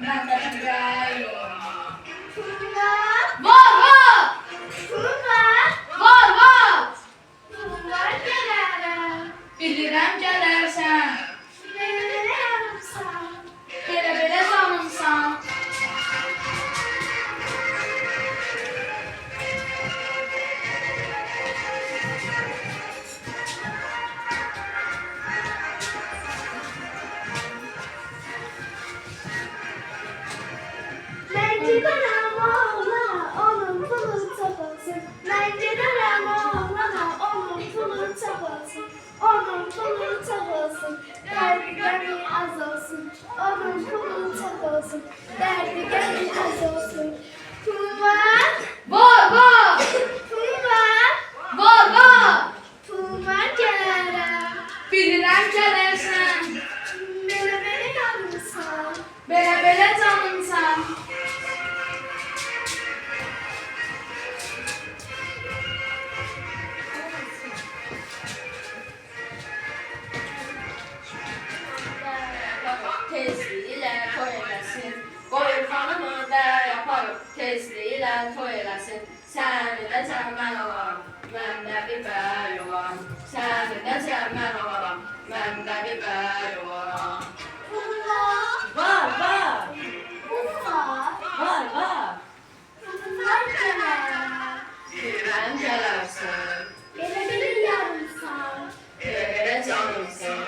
bende bir ay yok. Pulum var. Var var. Pulum var. Var var. Pulum var gələrim. Bilirəm gələrsən. Belə yanımsan. Belə canımsan. Mən gedərəm oğlana, onun pulu çox olsun. Mən gedərəm oğlana, onun pulu çox olsun. Onun pulu çox olsun, dərdi qəmi az olsun. Onun pulu çox olsun, dərdi qəmi az olsun. Pulum var, Var var. pulum var, Var var. pulum var gələrəm. Bilirəm gələrsən. Belə yanımsan. Belə canımsan. Tezliyle toy eləsin. Qoy xanımı da yaparım. Tezliyle toy eləsin. Səni də cəmən olaram. Mən də bir bəy olaram. Səni də cəmən olaram. Mən də bir bəy olaram. Pulum var, Var var. pulum var, Var var. pulum var gələrəm. Bilməm gələrsən. Belə yarımsan. Belə canımsın.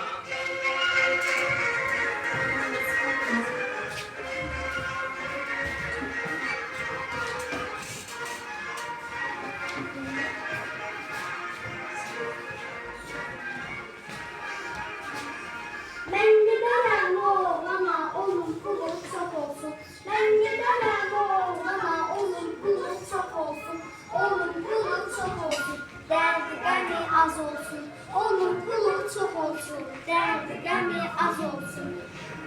Ben giderim oğlana, onun pulu çok olsun. Ben giderim oğlana, onun pulu çok olsun. Onun pulu çok olsun, derdi gami az olsun. Onun pulu çok olsun, derdi gami az olsun.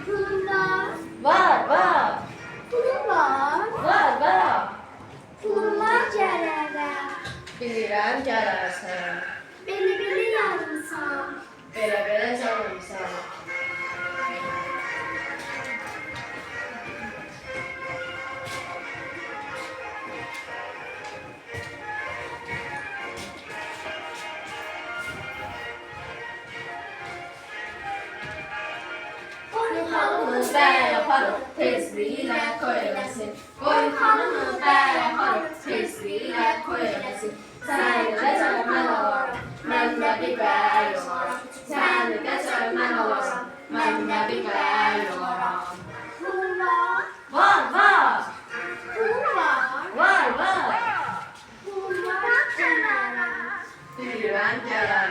Pulum var, Var var. pulum var, Var var. pulum var gələrəm. Bilirəm gələrsən. Beni yarımsan. Belə canımsan. Onun Xanımı bəy yaparım, tezliyle toy eləsin. Qoy xanımı bəy yaparım, tezliyle toy eləsin. Səni də cəmən olaram, mən də bir bəy olaram. Səni də cəmən olaram, mən də bir bəy olaram. pulum var, Var var, pulum var. var var. Pulum var gələrəm. Bilirəm gələr.